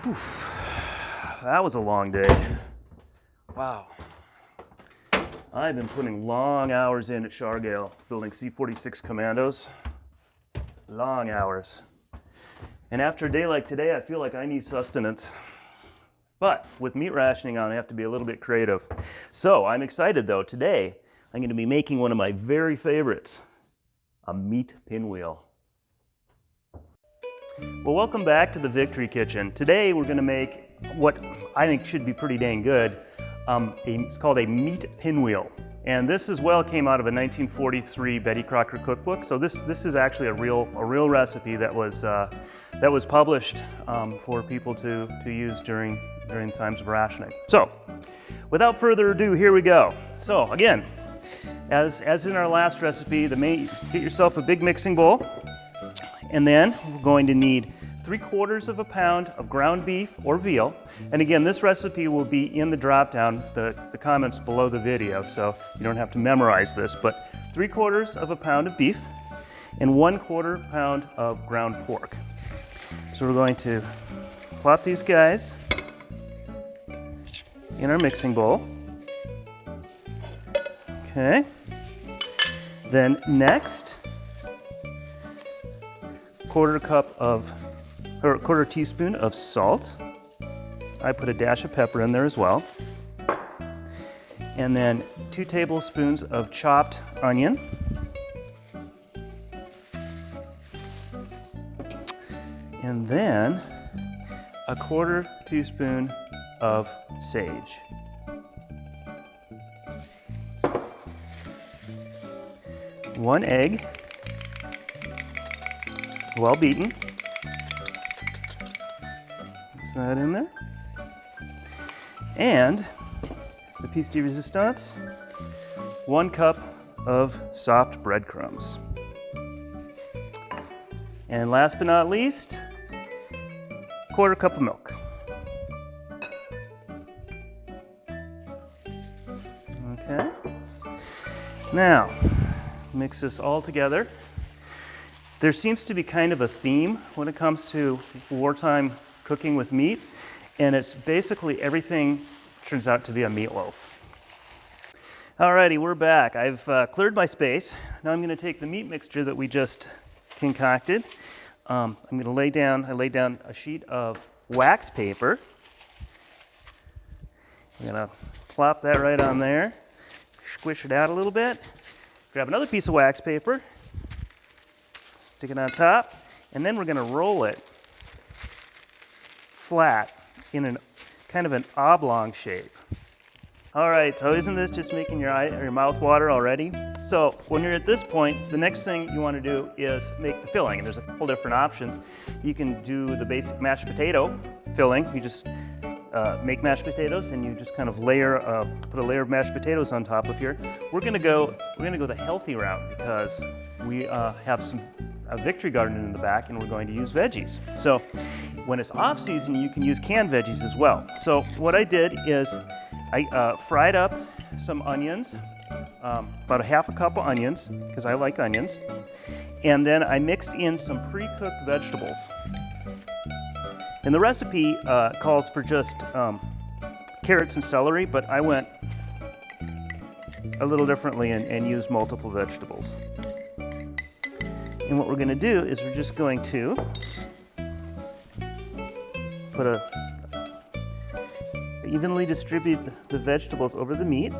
Whew. That was a long day. Wow. I've been putting long hours in at Shargale building C-46 Commandos. Long hours. And after a day like today, I feel like I need sustenance. But with meat rationing on, I have to be a little bit creative. So I'm excited though. Today, I'm going to be making one of my very favorites, a meat pinwheel. Well, welcome back to the Victory Kitchen. Today we're going to make what I think should be pretty dang good. It's called a meat pinwheel. And this as well came out of a 1943 Betty Crocker cookbook. So this is actually a real recipe that was published for people to use during times of rationing. So without further ado, here we go. So again, as in our last recipe, get yourself a big mixing bowl. And then we're going to need 3/4 of a pound of ground beef or veal. And again, this recipe will be in the drop down, the comments below the video, so you don't have to memorize this, but 3/4 of a pound of beef and 1/4 pound of ground pork. So we're going to plop these guys in our mixing bowl. Okay. Then next, quarter teaspoon of salt. I put a dash of pepper in there as well. And then 2 tablespoons of chopped onion. And then a 1/4 teaspoon of sage. One egg, well beaten. Mix that in there. And the piece de resistance, 1 cup of soft breadcrumbs. And last but not least, 1/4 cup of milk. Okay. Now, mix this all together. There seems to be kind of a theme when it comes to wartime cooking with meat, and it's basically everything turns out to be a meatloaf. Alrighty, we're back. I've cleared my space. Now I'm going to take the meat mixture that we just concocted. I'm going to lay down a sheet of wax paper. I'm going to plop that right on there, squish it out a little bit, grab another piece of wax paper, stick it on top, and then we're going to roll it flat in kind of an oblong shape. All right, so isn't this just making your mouth water already? So when you're at this point, the next thing you want to do is make the filling. And there's a couple different options. You can do the basic mashed potato filling. You just make mashed potatoes and you just kind of put a layer of mashed potatoes on top of here. We're gonna go the healthy route because we have a Victory garden in the back and we're going to use veggies. So when it's off season, you can use canned veggies as well. So what I did is I fried up some onions, about 1/2 cup of onions, because I like onions. And then I mixed in some pre-cooked vegetables. And the recipe calls for just carrots and celery, but I went a little differently and used multiple vegetables. And what we're going to do is we're just going to evenly distribute the vegetables over the meat,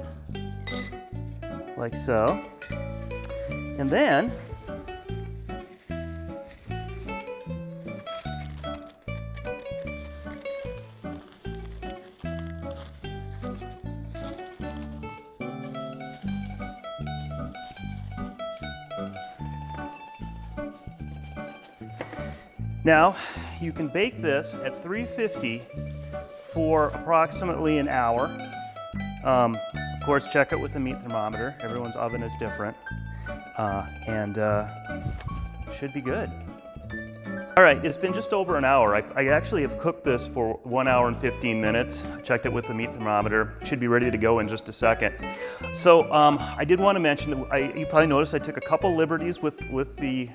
like so. And then now, you can bake this at 350 for approximately an hour. Of course, check it with the meat thermometer. Everyone's oven is different. Should be good. All right, it's been just over an hour. I actually have cooked this for 1 hour and 15 minutes. I checked it with the meat thermometer. Should be ready to go in just a second. So I did want to mention that you probably noticed I took a couple liberties with the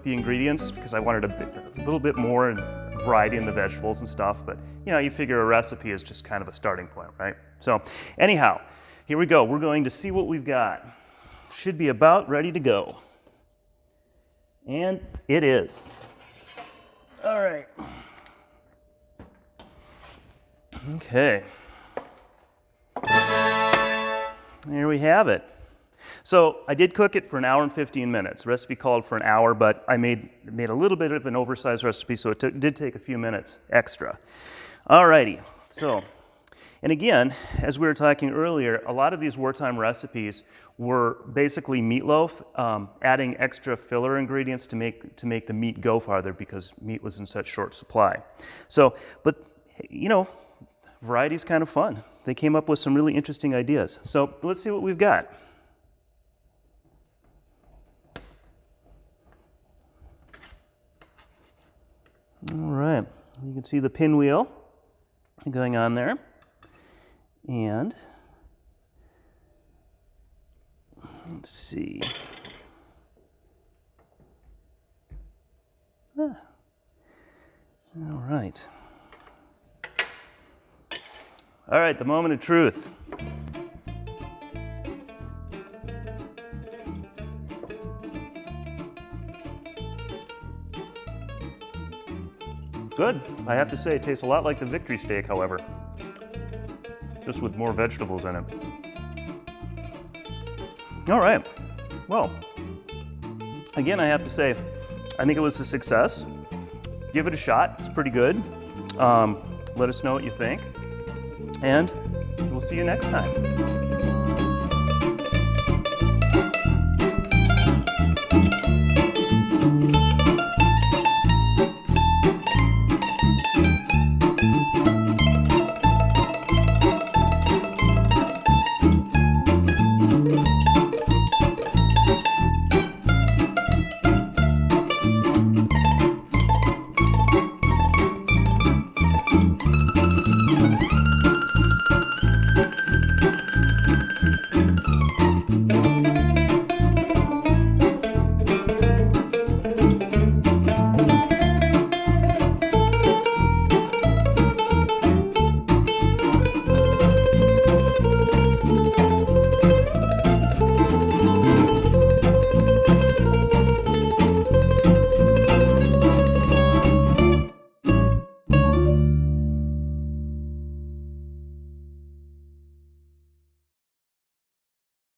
ingredients because I wanted a little bit more and variety in the vegetables and stuff, but you know, you figure a recipe is just kind of a starting point, right? So anyhow, here we go. We're going to see what we've got. Should be about ready to go. And it is. All right. Okay. There we have it. So I did cook it for an hour and 15 minutes. The recipe called for an hour, but I made a little bit of an oversized recipe, so it did take a few minutes extra. Alrighty, so, and again, as we were talking earlier, a lot of these wartime recipes were basically meatloaf, adding extra filler ingredients to make the meat go farther because meat was in such short supply. So, but you know, variety is kind of fun. They came up with some really interesting ideas. So let's see what we've got. All right, you can see the pinwheel going on there, and let's see. All right. All right, the moment of truth. Good. I have to say it tastes a lot like the victory steak, however, just with more vegetables in it. All right. Well, again, I have to say, I think it was a success. Give it a shot. It's pretty good. Let us know what you think, and we'll see you next time.